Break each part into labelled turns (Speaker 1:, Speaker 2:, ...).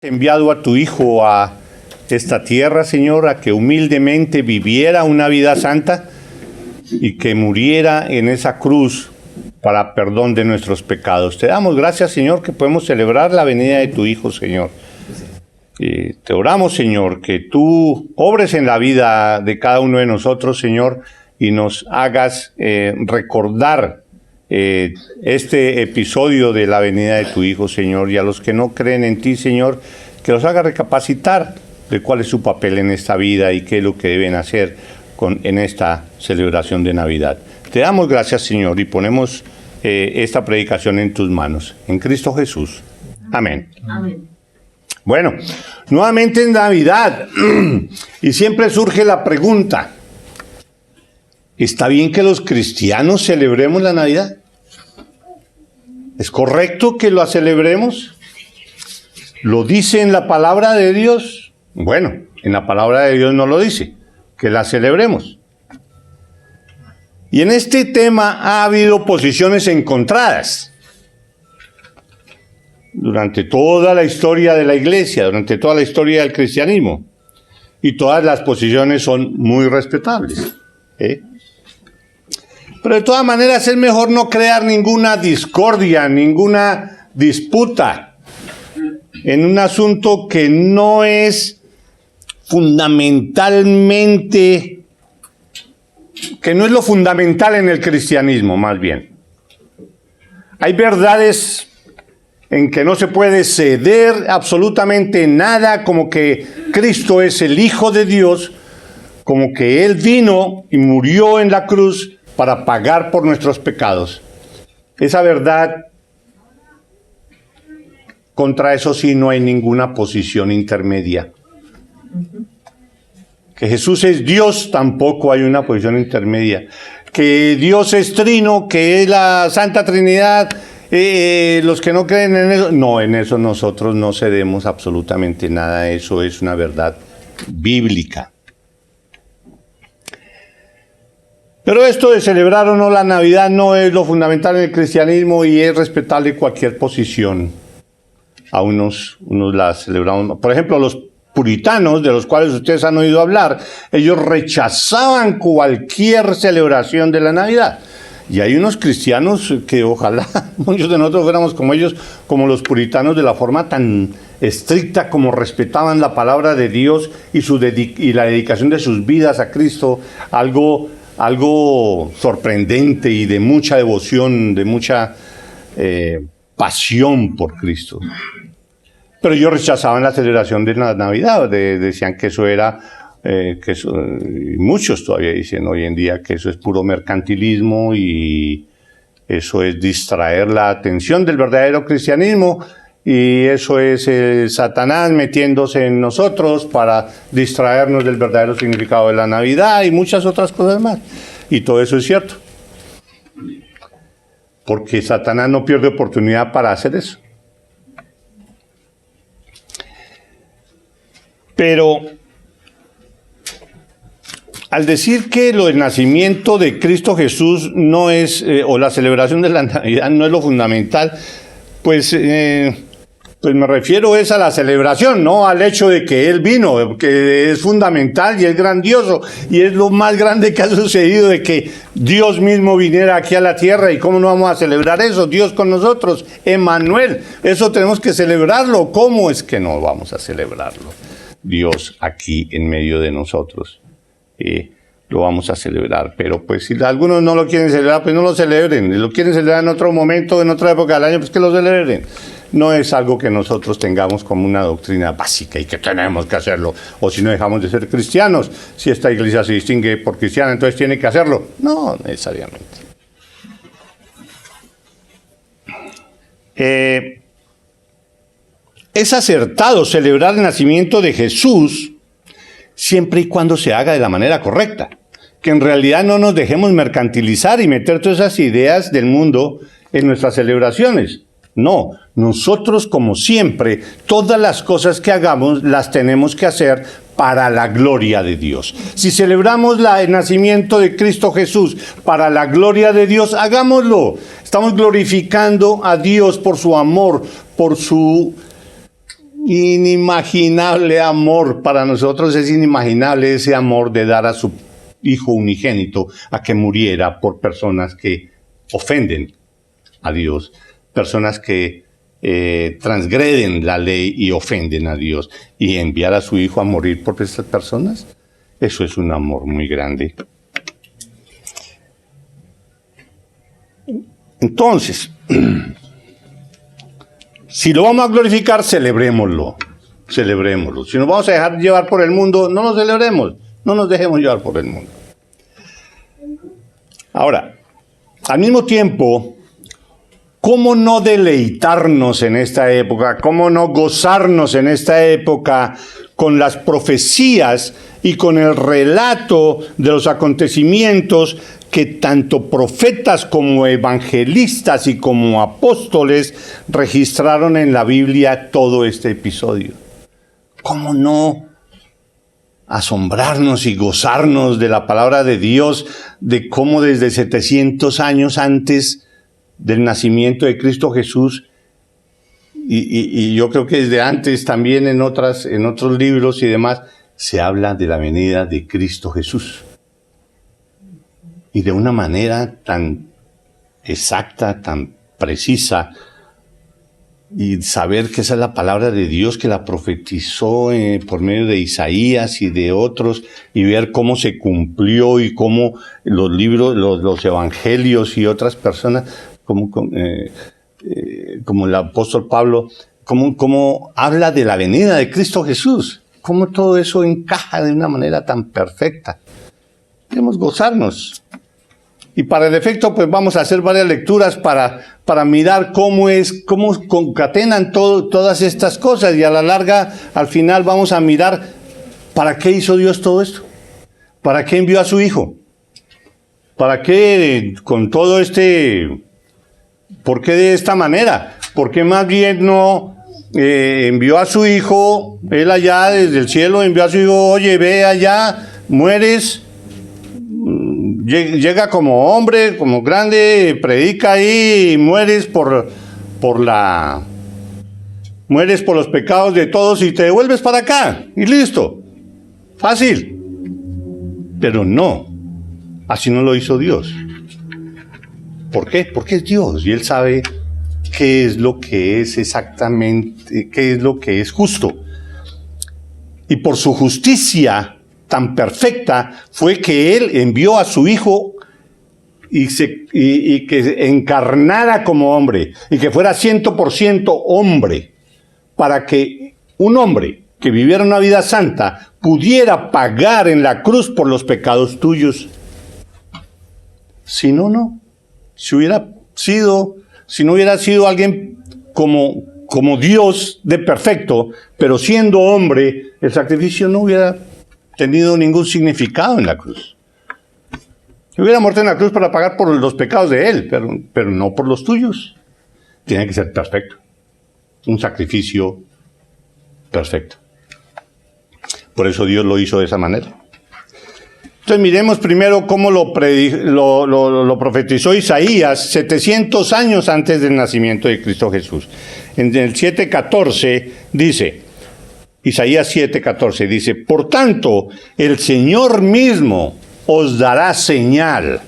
Speaker 1: Enviado a tu Hijo a esta tierra, Señor, a que humildemente viviera una vida santa y que muriera en esa cruz para perdón de nuestros pecados. Te damos gracias, Señor, que podemos celebrar la venida de tu Hijo, Señor. Y te oramos, Señor, que tú obres en la vida de cada uno de nosotros, Señor, y nos hagas recordar este episodio de la venida de tu Hijo, Señor, y a los que no creen en ti, Señor, que los haga recapacitar de cuál es su papel en esta vida y qué es lo que deben hacer en esta celebración de Navidad. Te damos gracias, Señor, y ponemos esta predicación en tus manos. En Cristo Jesús. Amén.
Speaker 2: Amén.
Speaker 1: Bueno, nuevamente en Navidad, y siempre surge la pregunta: ¿está bien que los cristianos celebremos la Navidad? ¿Es correcto que lo celebremos? ¿Lo dice en la palabra de Dios? Bueno, en la palabra de Dios no lo dice, que la celebremos. Y en este tema ha habido posiciones encontradas. Durante toda la historia de la iglesia, durante toda la historia del cristianismo. Y todas las posiciones son muy respetables. Pero de todas maneras es mejor no crear ninguna discordia, ninguna disputa en un asunto que no es fundamentalmente, que no es lo fundamental en el cristianismo, más bien. Hay verdades en que no se puede ceder absolutamente nada, como que Cristo es el Hijo de Dios, como que Él vino y murió en la cruz para pagar por nuestros pecados. Esa verdad, contra eso sí no hay ninguna posición intermedia. Que Jesús es Dios, tampoco hay una posición intermedia. Que Dios es trino, que es la Santa Trinidad, los que no creen en eso, no, en eso nosotros no cedemos absolutamente nada. Eso es una verdad bíblica. Pero esto de celebrar o no la Navidad no es lo fundamental en el cristianismo y es respetable cualquier posición. A unos la celebramos. Por ejemplo, los puritanos, de los cuales ustedes han oído hablar, ellos rechazaban cualquier celebración de la Navidad. Y hay unos cristianos que ojalá muchos de nosotros fuéramos como ellos, como los puritanos, de la forma tan estricta como respetaban la palabra de Dios y la dedicación de sus vidas a Cristo, algo sorprendente y de mucha devoción, de mucha pasión por Cristo. Pero ellos rechazaban la celebración de la Navidad, decían que eso era, y muchos todavía dicen hoy en día que eso es puro mercantilismo y eso es distraer la atención del verdadero cristianismo y eso es Satanás metiéndose en nosotros para distraernos del verdadero significado de la Navidad y muchas otras cosas más. Y todo eso es cierto. Porque Satanás no pierde oportunidad para hacer eso. Pero al decir que lo del nacimiento de Cristo Jesús no es, o la celebración de la Navidad no es lo fundamental, pues me refiero a la celebración, no al hecho de que Él vino, que es fundamental y es grandioso, y es lo más grande que ha sucedido, de que Dios mismo viniera aquí a la tierra. ¿Y cómo no vamos a celebrar eso? Dios con nosotros, Emmanuel, eso tenemos que celebrarlo. ¿Cómo es que no vamos a celebrarlo? Dios aquí en medio de nosotros. Lo vamos a celebrar, pero pues si algunos no lo quieren celebrar, pues no lo celebren. Si lo quieren celebrar en otro momento, en otra época del año, pues que lo celebren. No es algo que nosotros tengamos como una doctrina básica y que tenemos que hacerlo, o si no dejamos de ser cristianos. Si esta iglesia se distingue por cristiana, entonces tiene que hacerlo. No necesariamente. Es acertado celebrar el nacimiento de Jesús siempre y cuando se haga de la manera correcta. Que en realidad no nos dejemos mercantilizar y meter todas esas ideas del mundo en nuestras celebraciones. No, nosotros como siempre, todas las cosas que hagamos las tenemos que hacer para la gloria de Dios. Si celebramos el nacimiento de Cristo Jesús para la gloria de Dios, hagámoslo. Estamos glorificando a Dios por su amor, por su inimaginable amor. Para nosotros es inimaginable ese amor de dar a su Hijo unigénito a que muriera por personas que ofenden a Dios, personas que transgreden la ley y ofenden a Dios, y enviar a su Hijo a morir por estas personas. Eso es un amor muy grande. Entonces, si lo vamos a glorificar, celebrémoslo. Si nos vamos a dejar llevar por el mundo, no lo celebremos, no nos dejemos llevar por el mundo. Ahora, al mismo tiempo, ¿cómo no deleitarnos en esta época? ¿Cómo no gozarnos en esta época con las profecías y con el relato de los acontecimientos que tanto profetas como evangelistas y como apóstoles registraron en la Biblia todo este episodio? ¿Cómo no asombrarnos y gozarnos de la palabra de Dios, de cómo desde 700 años antes del nacimiento de Cristo Jesús, y yo creo que desde antes también en otros libros y demás, se habla de la venida de Cristo Jesús? Y de una manera tan exacta, tan precisa, y saber que esa es la palabra de Dios que la profetizó por medio de Isaías y de otros, y ver cómo se cumplió y cómo los libros, los evangelios y otras personas, como el apóstol Pablo, cómo habla de la venida de Cristo Jesús, cómo todo eso encaja de una manera tan perfecta. Debemos gozarnos. Y para el efecto, pues vamos a hacer varias lecturas para mirar cómo concatenan todas estas cosas, y a la larga, al final vamos a mirar para qué hizo Dios todo esto, para qué envió a su Hijo, para qué con todo ¿por qué de esta manera? ¿Por qué más bien no envió a su Hijo, él allá desde el cielo envió a su Hijo, oye, ve allá, mueres, llega como hombre, como grande, predica ahí, y mueres mueres por los pecados de todos y te devuelves para acá, y listo, fácil? Pero no, así no lo hizo Dios. ¿Por qué? Porque es Dios y Él sabe qué es lo que es exactamente, qué es lo que es justo. Y por su justicia tan perfecta fue que Él envió a su Hijo y que encarnara como hombre y que fuera 100% hombre, para que un hombre que viviera una vida santa pudiera pagar en la cruz por los pecados tuyos. Si no, no. Si no hubiera sido alguien como Dios de perfecto, pero siendo hombre, el sacrificio no hubiera tenido ningún significado en la cruz. Hubiera muerto en la cruz para pagar por los pecados de Él, pero no por los tuyos. Tiene que ser perfecto. Un sacrificio perfecto. Por eso Dios lo hizo de esa manera. Entonces miremos primero cómo lo profetizó Isaías 700 años antes del nacimiento de Cristo Jesús. En el 7:14 dice, Isaías 7:14 dice, por tanto, el Señor mismo os dará señal.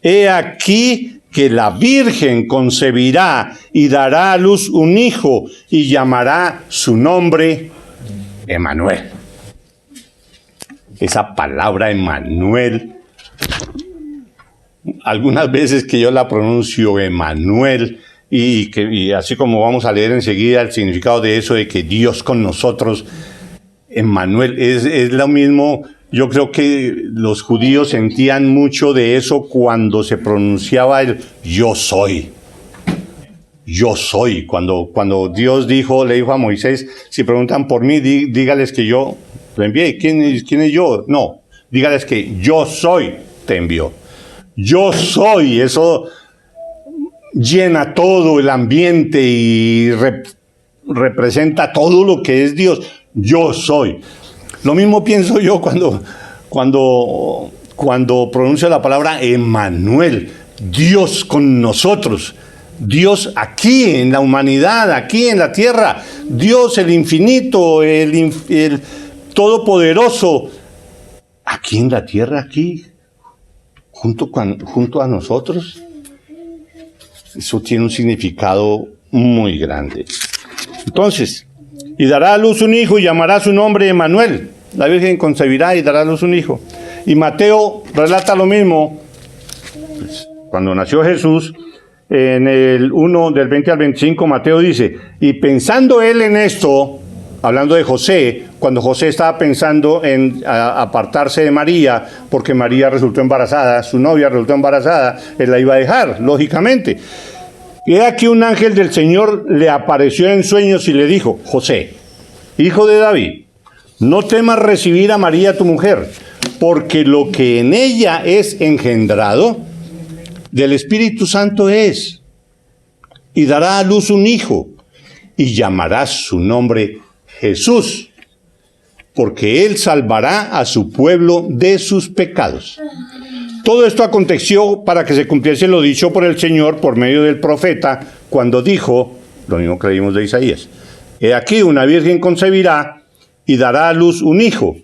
Speaker 1: He aquí que la Virgen concebirá y dará a luz un hijo y llamará su nombre Emmanuel. Esa palabra Emmanuel, algunas veces que yo la pronuncio Emmanuel, y así como vamos a leer enseguida el significado de eso, de que Dios con nosotros, Emmanuel, es lo mismo. Yo creo que los judíos sentían mucho de eso cuando se pronunciaba el yo soy. Yo soy. Cuando Dios le dijo a Moisés, si preguntan por mí, dígales que yo lo envié. ¿Quién es yo? No, dígales que yo soy, te envió. Yo soy, eso llena todo el ambiente y representa todo lo que es Dios. Yo soy. Lo mismo pienso yo cuando pronuncio la palabra Emmanuel, Dios con nosotros. Dios aquí en la humanidad, aquí en la tierra. Dios el infinito, el todopoderoso, aquí en la tierra, aquí, junto a nosotros. Eso tiene un significado muy grande. Entonces, y dará a luz un hijo y llamará su nombre Emmanuel. La Virgen concebirá y dará a luz un hijo. Y Mateo relata lo mismo. Pues, cuando nació Jesús, en el 1 del 20 al 25, Mateo dice, y pensando él en esto, hablando de José, cuando José estaba pensando en apartarse de María, porque María resultó embarazada, su novia resultó embarazada, él la iba a dejar, lógicamente. Y aquí un ángel del Señor le apareció en sueños y le dijo, José, hijo de David, no temas recibir a María tu mujer, porque lo que en ella es engendrado del Espíritu Santo es, y dará a luz un hijo, y llamarás su nombre Jesús, porque él salvará a su pueblo de sus pecados. Todo esto aconteció para que se cumpliese lo dicho por el Señor por medio del profeta, cuando dijo, lo mismo que leímos de Isaías, he aquí una virgen concebirá y dará a luz un hijo,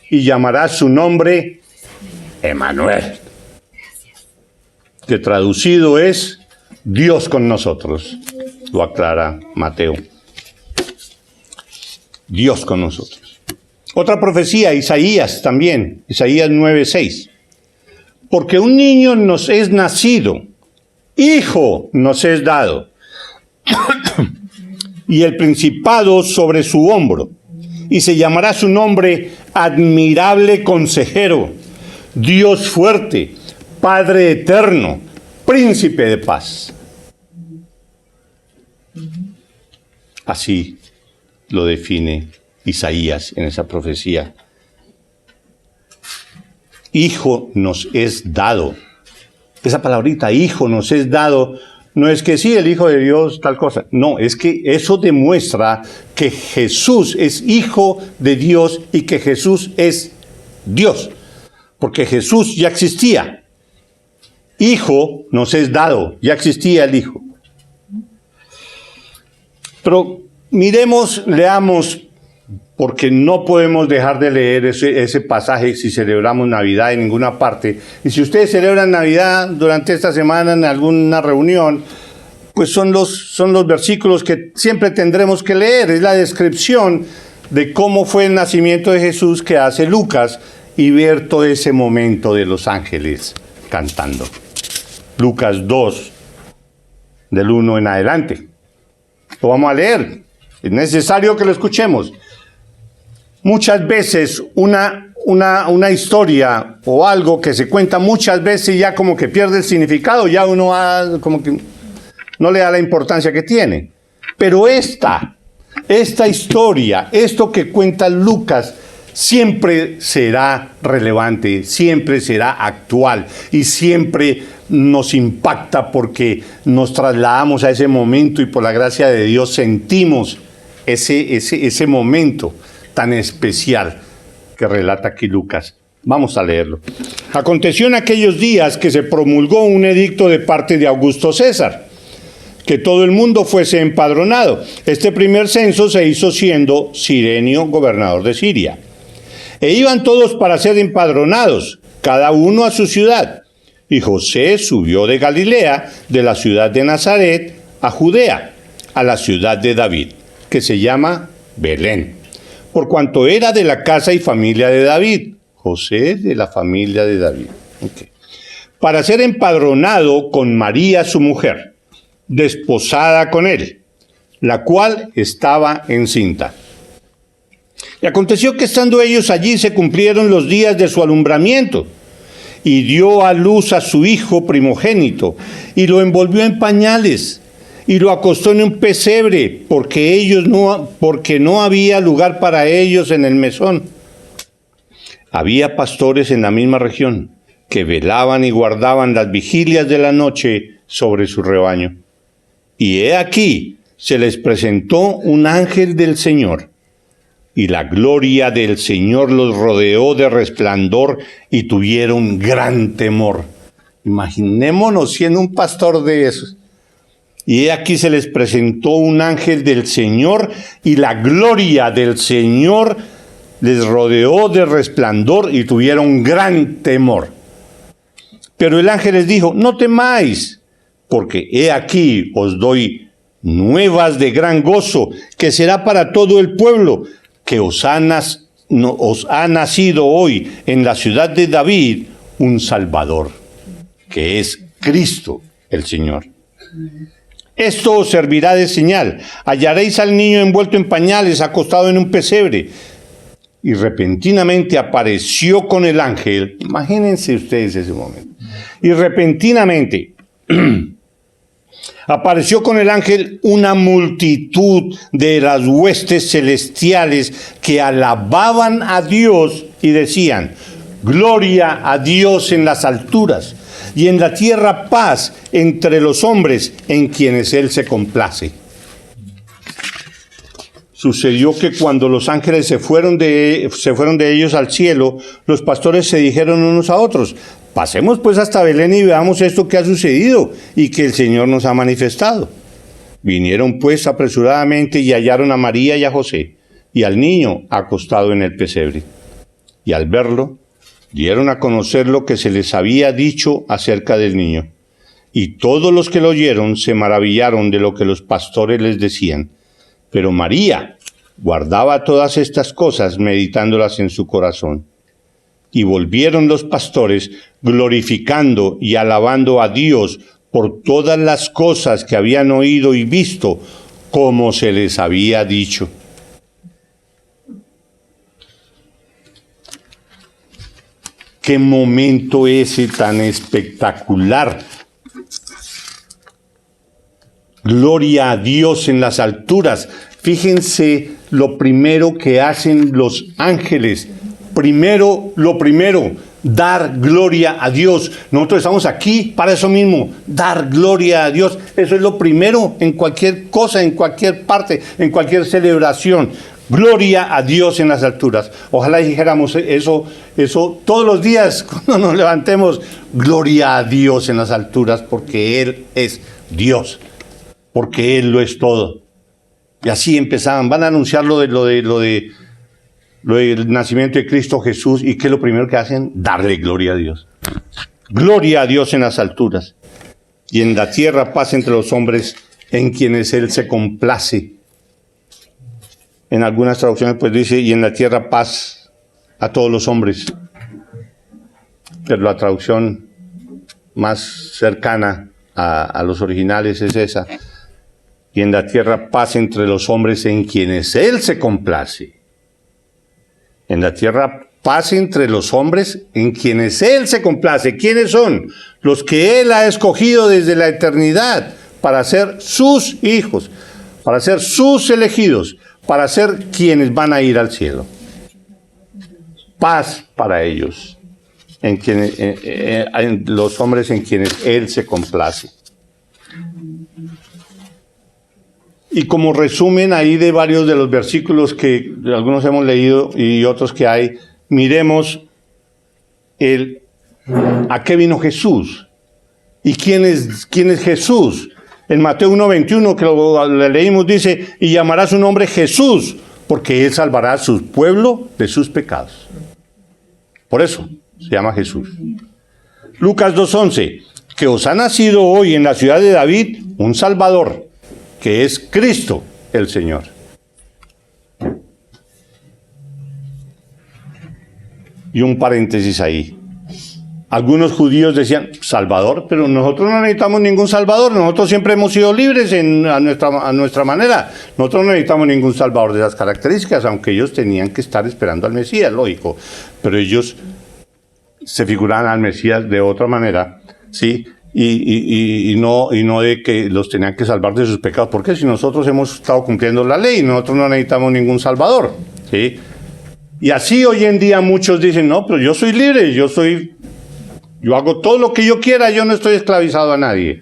Speaker 1: y llamará su nombre Emmanuel, que traducido es Dios con nosotros, lo aclara Mateo. Dios con nosotros. Otra profecía, Isaías también, Isaías 9:6. Porque un niño nos es nacido, hijo nos es dado, y el principado sobre su hombro, y se llamará su nombre Admirable Consejero, Dios fuerte, Padre eterno, Príncipe de paz. Así lo define Isaías en esa profecía. Hijo nos es dado. Esa palabrita, hijo nos es dado, no es que sí, el Hijo de Dios, tal cosa. No, es que eso demuestra que Jesús es Hijo de Dios y que Jesús es Dios. Porque Jesús ya existía. Hijo nos es dado, ya existía el Hijo. Pero miremos, leamos, porque no podemos dejar de leer ese pasaje si celebramos Navidad en ninguna parte. Y si ustedes celebran Navidad durante esta semana en alguna reunión, pues son los versículos que siempre tendremos que leer. Es la descripción de cómo fue el nacimiento de Jesús que hace Lucas y ver todo ese momento de los ángeles cantando. Lucas 2, del 1 en adelante. Lo vamos a leer. Es necesario que lo escuchemos. Muchas veces una historia o algo que se cuenta muchas veces ya como que pierde el significado, ya uno como que no le da la importancia que tiene. Pero esta historia, esto que cuenta Lucas, siempre será relevante, siempre será actual y siempre nos impacta porque nos trasladamos a ese momento y por la gracia de Dios sentimos ese momento tan especial que relata aquí Lucas. Vamos a leerlo. Aconteció en aquellos días que se promulgó un edicto de parte de Augusto César, que todo el mundo fuese empadronado. Este primer censo se hizo siendo Cirenio gobernador de Siria. E iban todos para ser empadronados, cada uno a su ciudad. Y José subió de Galilea, de la ciudad de Nazaret, a Judea, a la ciudad de David, que se llama Belén, por cuanto era de la casa y familia de David. José de la familia de David. Okay. Para ser empadronado con María su mujer, desposada con él, la cual estaba encinta. Y aconteció que estando ellos allí se cumplieron los días de su alumbramiento, y dio a luz a su hijo primogénito, y lo envolvió en pañales, y lo acostó en un pesebre, porque no había lugar para ellos en el mesón. Había pastores en la misma región, que velaban y guardaban las vigilias de la noche sobre su rebaño. Y he aquí, se les presentó un ángel del Señor, y la gloria del Señor los rodeó de resplandor y tuvieron gran temor. Imaginémonos siendo un pastor de esos. Y he aquí se les presentó un ángel del Señor, y la gloria del Señor les rodeó de resplandor y tuvieron gran temor. Pero el ángel les dijo: no temáis, porque he aquí os doy nuevas de gran gozo, que será para todo el pueblo, que os ha nacido hoy en la ciudad de David un Salvador, que es Cristo el Señor. Esto os servirá de señal: hallaréis al niño envuelto en pañales, acostado en un pesebre. Y repentinamente apareció con el ángel. Imagínense ustedes ese momento. Y repentinamente apareció con el ángel una multitud de las huestes celestiales que alababan a Dios y decían: gloria a Dios en las alturas, y en la tierra paz entre los hombres en quienes Él se complace. Sucedió que cuando los ángeles se fueron de ellos al cielo, los pastores se dijeron unos a otros: pasemos pues hasta Belén y veamos esto que ha sucedido y que el Señor nos ha manifestado. Vinieron pues apresuradamente y hallaron a María y a José y al niño acostado en el pesebre. Y al verlo, dieron a conocer lo que se les había dicho acerca del niño. Y todos los que lo oyeron se maravillaron de lo que los pastores les decían. Pero María guardaba todas estas cosas, meditándolas en su corazón. Y volvieron los pastores, glorificando y alabando a Dios por todas las cosas que habían oído y visto, como se les había dicho. ¡Qué momento ese tan espectacular! Gloria a Dios en las alturas. Fíjense lo primero que hacen los ángeles. Lo primero, dar gloria a Dios. Nosotros estamos aquí para eso mismo, dar gloria a Dios. Eso es lo primero en cualquier cosa, en cualquier parte, en cualquier celebración. Gloria a Dios en las alturas. Ojalá dijéramos eso todos los días cuando nos levantemos. Gloria a Dios en las alturas, porque Él es Dios. Porque Él lo es todo. Y así empezaban, van a anunciar lo del nacimiento de Cristo Jesús. ¿Y qué es lo primero que hacen? Darle gloria a Dios. Gloria a Dios en las alturas. Y en la tierra paz entre los hombres en quienes Él se complace. En algunas traducciones pues dice: y en la tierra paz a todos los hombres. Pero la traducción más cercana a los originales es esa: y en la tierra paz entre los hombres en quienes Él se complace. En la tierra paz entre los hombres en quienes Él se complace. ¿Quiénes son? Los que Él ha escogido desde la eternidad para ser sus hijos, para ser sus elegidos, para ser quienes van a ir al cielo. Paz para ellos, en los hombres en quienes Él se complace. Y como resumen ahí de varios de los versículos que algunos hemos leído y otros que hay, miremos a qué vino Jesús y quién es Jesús. En Mateo 1:21, que lo leímos, dice: y llamará su nombre Jesús, porque Él salvará a su pueblo de sus pecados. Por eso se llama Jesús. Lucas 2:11, que os ha nacido hoy en la ciudad de David un Salvador, que es Cristo el Señor. Y un paréntesis ahí. Algunos judíos decían: Salvador, pero nosotros no necesitamos ningún Salvador, nosotros siempre hemos sido libres a nuestra manera. Nosotros no necesitamos ningún Salvador de esas características, aunque ellos tenían que estar esperando al Mesías, lógico. Pero ellos se figuraban al Mesías de otra manera, ¿sí? Y no de que los tenían que salvar de sus pecados. Porque si nosotros hemos estado cumpliendo la ley, nosotros no necesitamos ningún Salvador, ¿sí? Y así hoy en día muchos dicen: no, pero yo soy libre, yo hago todo lo que yo quiera, yo no estoy esclavizado a nadie.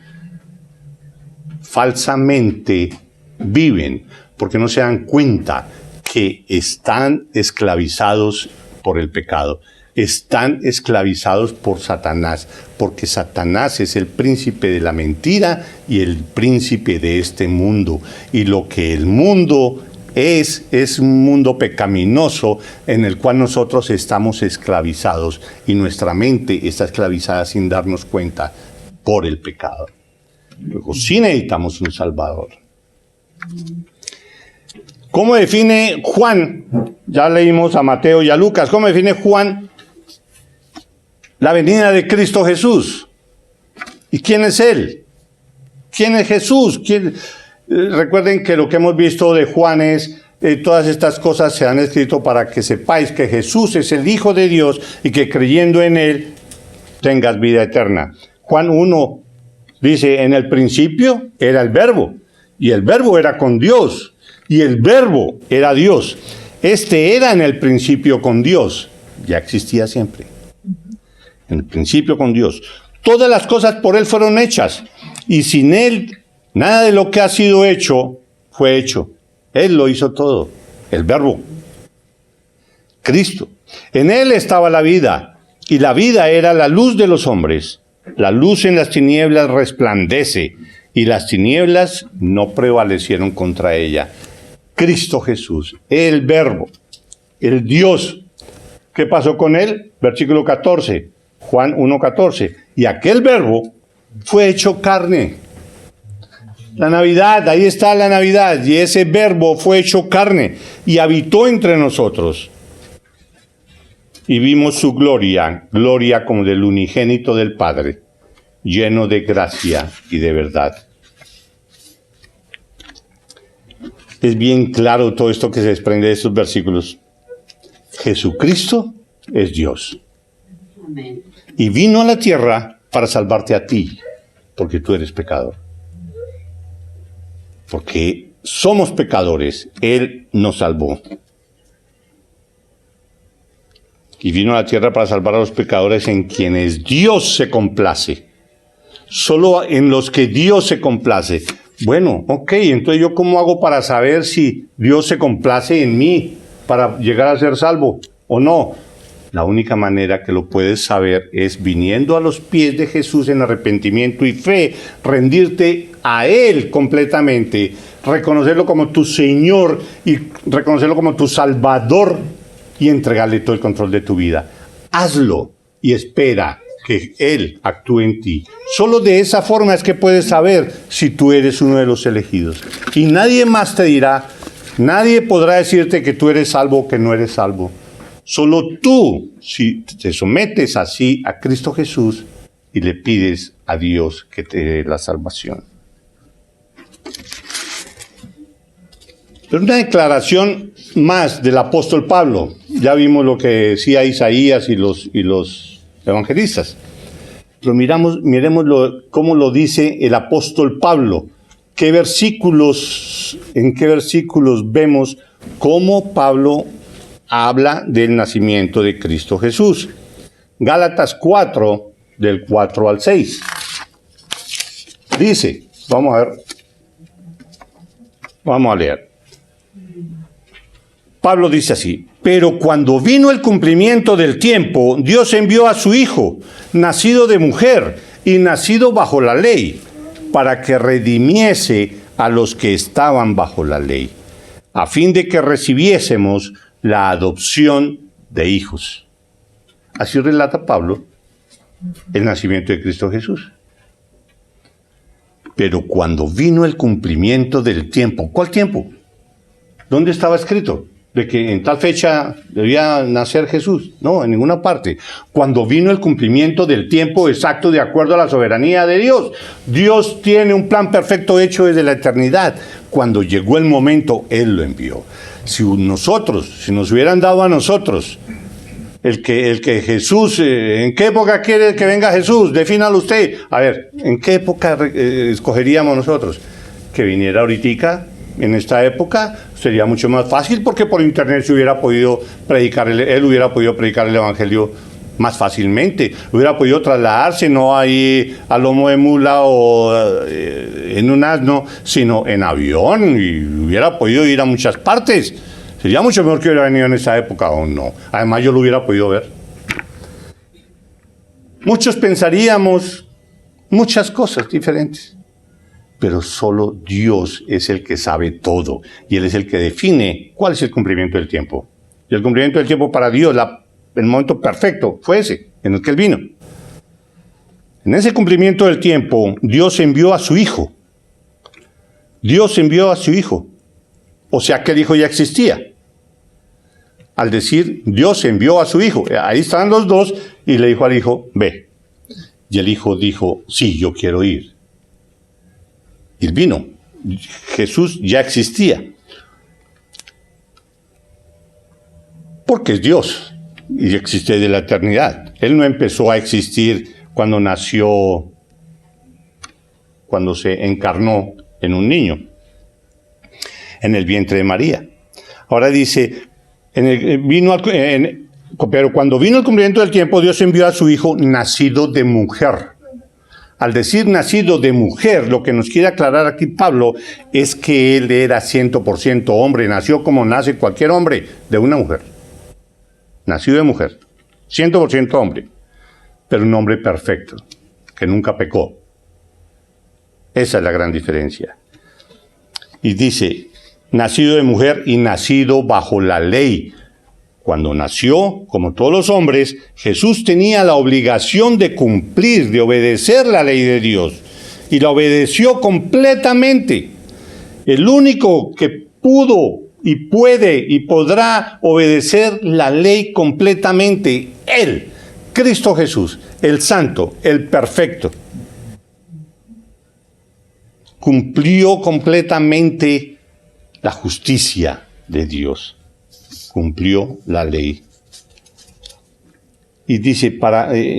Speaker 1: Falsamente viven porque no se dan cuenta que están esclavizados por el pecado. están esclavizados por Satanás, porque Satanás es el príncipe de la mentira y el príncipe de este mundo. Y lo que el mundo es un mundo pecaminoso en el cual nosotros estamos esclavizados y nuestra mente está esclavizada sin darnos cuenta por el pecado. Luego sí necesitamos un Salvador. ¿Cómo define Juan? Ya leímos a Mateo y a Lucas. ¿Cómo define Juan la venida de Cristo Jesús? ¿Y quién es Él? ¿Quién es Jesús? Recuerden que lo que hemos visto de Juan es, todas estas cosas se han escrito para que sepáis que Jesús es el Hijo de Dios y que creyendo en Él tengas vida eterna. Juan 1 dice, en el principio era el Verbo, y el Verbo era con Dios, y el Verbo era Dios. Este era en el principio con Dios, ya existía siempre. En el principio con Dios. Todas las cosas por Él fueron hechas, y sin Él nada de lo que ha sido hecho fue hecho. Él lo hizo todo, el Verbo, Cristo. En Él estaba la vida, y la vida era la luz de los hombres. La luz en las tinieblas resplandece, y las tinieblas no prevalecieron contra ella. Cristo Jesús, el Verbo, el Dios. ¿Qué pasó con Él? Versículo 14, Juan 1:14. Y aquel Verbo fue hecho carne. La Navidad, ahí está la Navidad, y ese Verbo fue hecho carne y habitó entre nosotros. Y vimos su gloria, gloria como del unigénito del Padre, lleno de gracia y de verdad. Es bien claro todo esto que se desprende de estos versículos. Jesucristo es Dios. Amén. Y vino a la tierra para salvarte a ti, porque tú eres pecador. Porque somos pecadores, Él nos salvó. Y vino a la tierra para salvar a los pecadores en quienes Dios se complace. Solo en los que Dios se complace. Bueno, ok, entonces ¿yo cómo hago para saber si Dios se complace en mí para llegar a ser salvo o no? La única manera que lo puedes saber es viniendo a los pies de Jesús en arrepentimiento y fe, rendirte a Él completamente, reconocerlo como tu Señor y reconocerlo como tu Salvador y entregarle todo el control de tu vida. Hazlo y espera que Él actúe en ti. Solo de esa forma es que puedes saber si tú eres uno de los elegidos. Y nadie más te dirá, nadie podrá decirte que tú eres salvo o que no eres salvo. Solo tú, si te sometes así a Cristo Jesús y le pides a Dios que te dé la salvación. Pero una declaración más del apóstol Pablo. Ya vimos lo que decía Isaías y los evangelistas. Pero miremos cómo lo dice el apóstol Pablo. ¿En qué versículos vemos cómo Pablo habla del nacimiento de Cristo Jesús? Gálatas 4, del 4 al 6. Dice, vamos a leer. Pablo dice así: pero cuando vino el cumplimiento del tiempo, Dios envió a su Hijo, nacido de mujer y nacido bajo la ley, para que redimiese a los que estaban bajo la ley, a fin de que recibiésemos la adopción de hijos. Así relata Pablo el nacimiento de Cristo Jesús. Pero cuando vino el cumplimiento del tiempo, ¿cuál tiempo? ¿Dónde estaba escrito de que en tal fecha debía nacer Jesús? No, en ninguna parte. Cuando vino el cumplimiento del tiempo exacto de acuerdo a la soberanía de Dios. Dios tiene un plan perfecto hecho desde la eternidad. Cuando llegó el momento, Él lo envió. Si nos hubieran dado a nosotros el que Jesús, ¿en qué época quiere que venga Jesús? Defínalo usted. A ver, ¿en qué época escogeríamos nosotros? Que viniera ahorita, en esta época, sería mucho más fácil porque por internet se hubiera podido predicar, él hubiera podido predicar el evangelio más fácilmente, hubiera podido trasladarse no ahí a lomo de mula o en un asno, sino en avión, y hubiera podido ir a muchas partes. Sería mucho mejor que hubiera venido en esa época o no. Además yo lo hubiera podido ver. Muchos pensaríamos muchas cosas diferentes, pero solo Dios es el que sabe todo y Él es el que define cuál es el cumplimiento del tiempo. Y el cumplimiento del tiempo para Dios, el momento perfecto, fue ese, en el que Él vino. En ese cumplimiento del tiempo, Dios envió a su Hijo. Dios envió a su Hijo. O sea que el Hijo ya existía. Al decir, Dios envió a su Hijo. Ahí estaban los dos y le dijo al Hijo, ve. Y el Hijo dijo, sí, yo quiero ir. Y él vino. Jesús ya existía. Porque es Dios y existe desde la eternidad. Él no empezó a existir cuando nació, cuando se encarnó en un niño, en el vientre de María. Ahora dice, pero cuando vino el cumplimiento del tiempo, Dios envió a su Hijo nacido de mujer. Al decir nacido de mujer, lo que nos quiere aclarar aquí Pablo es que él era 100% hombre, nació como nace cualquier hombre, de una mujer. Nacido de mujer, 100% hombre, pero un hombre perfecto, que nunca pecó. Esa es la gran diferencia. Y dice, nacido de mujer y nacido bajo la ley. Cuando nació, como todos los hombres, Jesús tenía la obligación de cumplir, de obedecer la ley de Dios. Y la obedeció completamente. El único que pudo y puede y podrá obedecer la ley completamente, Él, Cristo Jesús, el Santo, el Perfecto. Cumplió completamente la justicia de Dios. Cumplió la ley. Y dice,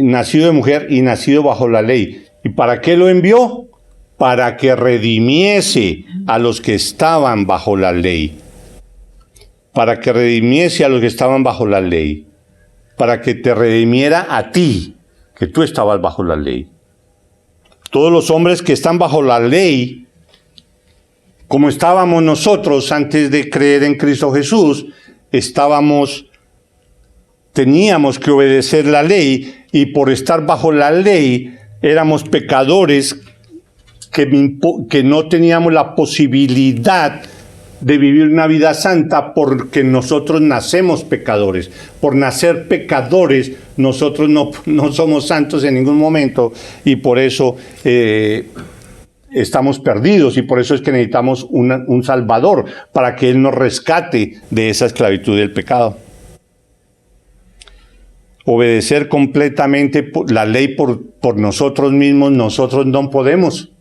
Speaker 1: nacido de mujer y nacido bajo la ley. ¿Y para qué lo envió? Para que redimiese a los que estaban bajo la ley. Para que redimiese a los que estaban bajo la ley. Para que te redimiera a ti, que tú estabas bajo la ley. Todos los hombres que están bajo la ley, como estábamos nosotros antes de creer en Cristo Jesús, teníamos que obedecer la ley, y por estar bajo la ley éramos pecadores que no teníamos la posibilidad de vivir una vida santa, porque nosotros nacemos pecadores. Por nacer pecadores, nosotros no somos santos en ningún momento, y por eso estamos perdidos, y por eso es que necesitamos un Salvador, para que Él nos rescate de esa esclavitud del pecado. Obedecer completamente la ley por nosotros mismos, nosotros no podemos.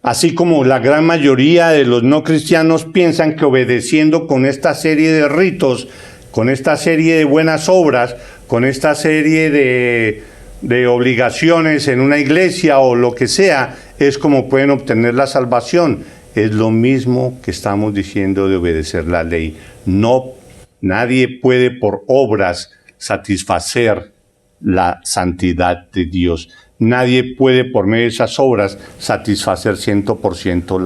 Speaker 1: Así como la gran mayoría de los no cristianos piensan que obedeciendo con esta serie de ritos, con esta serie de buenas obras, con esta serie de obligaciones en una iglesia o lo que sea, es como pueden obtener la salvación. Es lo mismo que estamos diciendo de obedecer la ley. Nadie puede por obras satisfacer la santidad de Dios. Nadie puede por medio de esas obras satisfacer 100%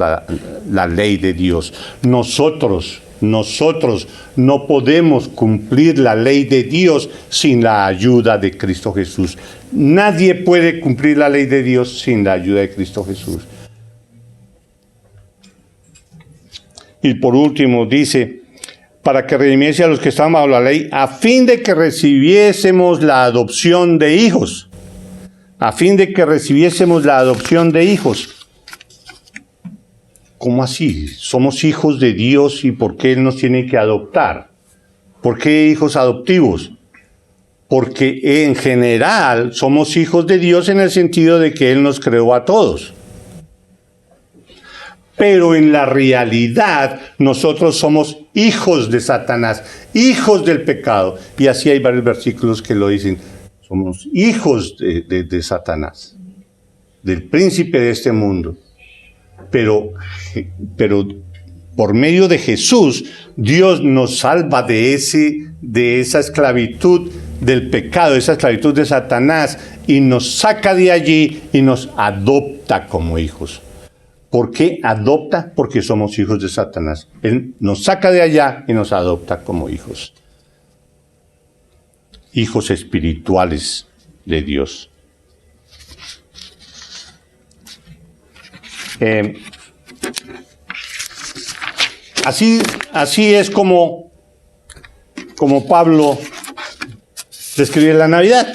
Speaker 1: la ley de Dios. Nosotros no podemos cumplir la ley de Dios sin la ayuda de Cristo Jesús. Nadie puede cumplir la ley de Dios sin la ayuda de Cristo Jesús. Y por último dice, para que redimiese a los que estaban bajo la ley, a fin de que recibiésemos la adopción de hijos. A fin de que recibiésemos la adopción de hijos. ¿Cómo así? Somos hijos de Dios, ¿y por qué Él nos tiene que adoptar? ¿Por qué hijos adoptivos? Porque en general somos hijos de Dios en el sentido de que Él nos creó a todos. Pero en la realidad nosotros somos hijos de Satanás, hijos del pecado. Y así hay varios versículos que lo dicen. Somos hijos de Satanás, del príncipe de este mundo. Pero por medio de Jesús, Dios nos salva de esa esclavitud del pecado, de esa esclavitud de Satanás, y nos saca de allí y nos adopta como hijos. ¿Por qué adopta? Porque somos hijos de Satanás. Él nos saca de allá y nos adopta como hijos. Hijos espirituales. de Dios. Así es como Pablo describe la Navidad,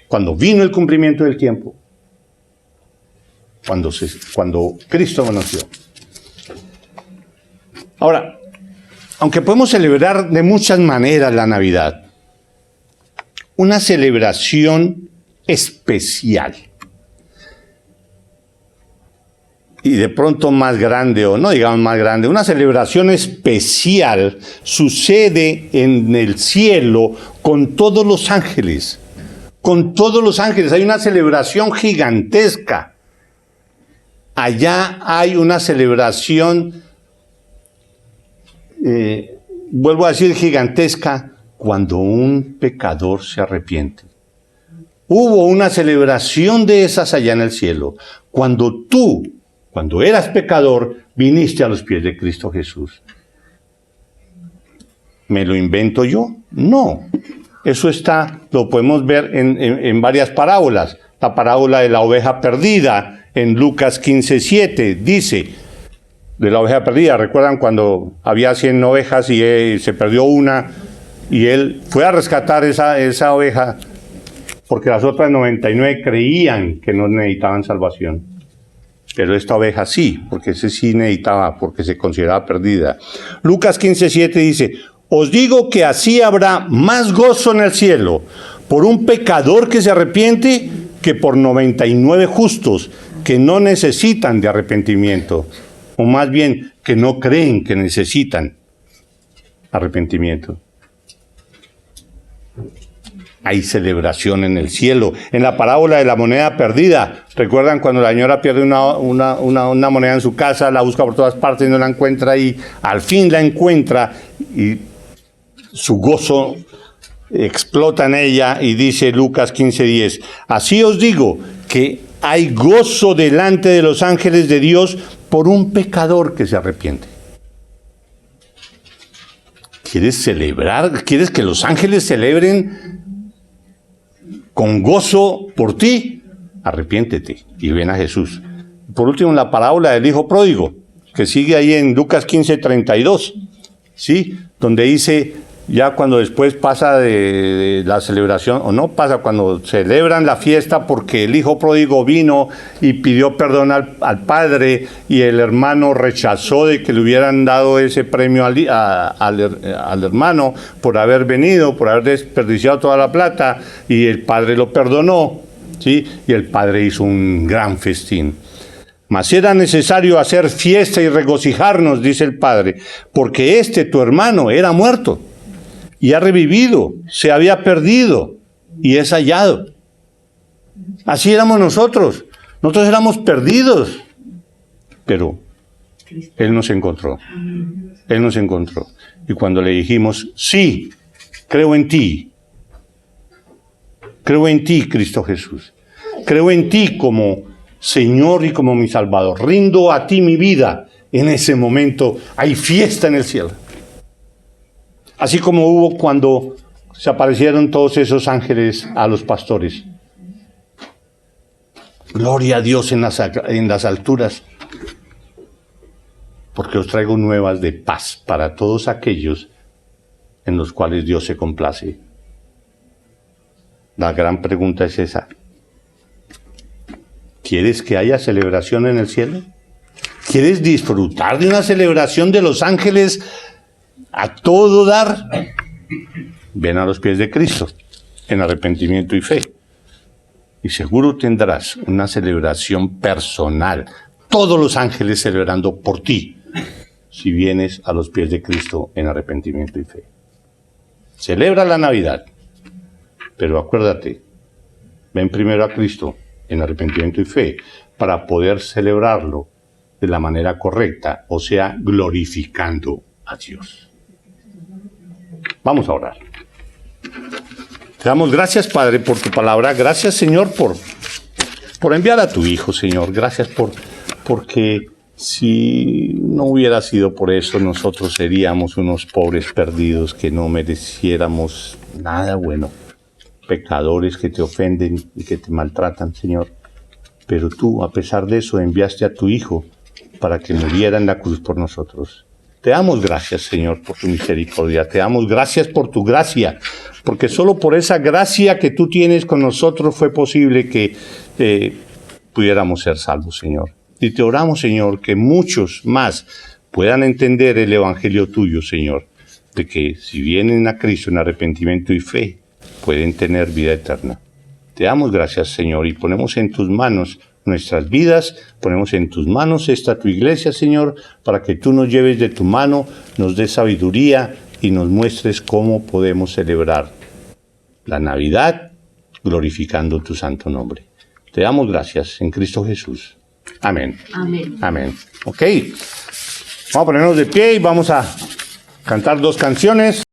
Speaker 1: cuando vino el cumplimiento del tiempo, cuando Cristo nació. Ahora, aunque podemos celebrar de muchas maneras la Navidad, una celebración especial y de pronto más grande, o no digamos más grande, una celebración especial sucede en el cielo con todos los ángeles. Con todos los ángeles hay una celebración gigantesca. Allá hay una celebración, vuelvo a decir gigantesca, cuando un pecador se arrepiente. Hubo una celebración de esas allá en el cielo, cuando eras pecador, viniste a los pies de Cristo Jesús. ¿Me lo invento yo? No. Eso lo podemos ver en varias parábolas. La parábola de la oveja perdida, en Lucas 15:7, dice, de la oveja perdida, ¿recuerdan cuando había 100 ovejas y se perdió una? Y él fue a rescatar esa oveja, porque las otras 99 creían que no necesitaban salvación. Pero esta oveja sí, porque ese sí necesitaba, porque se consideraba perdida. Lucas 15:7 dice, os digo que así habrá más gozo en el cielo por un pecador que se arrepiente que por 99 justos que no necesitan de arrepentimiento. O más bien, que no creen que necesitan arrepentimiento. Hay celebración en el cielo. En la parábola de la moneda perdida, ¿recuerdan cuando la señora pierde una moneda en su casa, la busca por todas partes y no la encuentra y al fin la encuentra y su gozo explota en ella y dice Lucas 15:10, así os digo que hay gozo delante de los ángeles de Dios por un pecador que se arrepiente. ¿Quieres celebrar? ¿Quieres que los ángeles celebren con gozo por ti? Arrepiéntete y ven a Jesús. Por último, la parábola del hijo pródigo, que sigue ahí en Lucas 15:32, ¿sí? Donde dice, ya cuando después pasa de la celebración, o no pasa, cuando celebran la fiesta porque el hijo pródigo vino y pidió perdón al padre y el hermano rechazó de que le hubieran dado ese premio al hermano por haber venido, por haber desperdiciado toda la plata, y el padre lo perdonó, ¿sí? Y el padre hizo un gran festín. Mas era necesario hacer fiesta y regocijarnos, dice el padre, porque tu hermano era muerto y ha revivido, se había perdido y es hallado. Así éramos nosotros éramos perdidos, pero Él nos encontró. Y cuando le dijimos, sí, creo en ti, Cristo Jesús, creo en ti como Señor y como mi Salvador, rindo a ti mi vida, en ese momento hay fiesta en el cielo. Así como hubo cuando se aparecieron todos esos ángeles a los pastores. Gloria a Dios en las alturas, porque os traigo nuevas de paz para todos aquellos en los cuales Dios se complace. La gran pregunta es esa. ¿Quieres que haya celebración en el cielo? ¿Quieres disfrutar de una celebración de los ángeles a todo dar? Ven a los pies de Cristo en arrepentimiento y fe. Y seguro tendrás una celebración personal. Todos los ángeles celebrando por ti, si vienes a los pies de Cristo en arrepentimiento y fe. Celebra la Navidad, pero acuérdate, ven primero a Cristo en arrepentimiento y fe para poder celebrarlo de la manera correcta, o sea, glorificando a Dios. Vamos a orar. Te damos gracias, Padre, por tu palabra. Gracias, Señor, por enviar a tu Hijo, Señor. Gracias porque si no hubiera sido por eso, nosotros seríamos unos pobres perdidos que no mereciéramos nada bueno. pecadores que te ofenden y que te maltratan, Señor. Pero tú, a pesar de eso, enviaste a tu Hijo para que muriera en la cruz por nosotros. Te damos gracias, Señor, por tu misericordia. Te damos gracias por tu gracia, porque solo por esa gracia que tú tienes con nosotros fue posible que pudiéramos ser salvos, Señor. Y te oramos, Señor, que muchos más puedan entender el evangelio tuyo, Señor, de que si vienen a Cristo en arrepentimiento y fe, pueden tener vida eterna. Te damos gracias, Señor, y ponemos en tus manos nuestras vidas, ponemos en tus manos esta tu iglesia, Señor, para que tú nos lleves de tu mano, nos des sabiduría y nos muestres cómo podemos celebrar la Navidad glorificando tu santo nombre. Te damos gracias en Cristo Jesús. Amén.
Speaker 2: Amén.
Speaker 1: Amén. Ok. Vamos a ponernos de pie y vamos a cantar 2 canciones.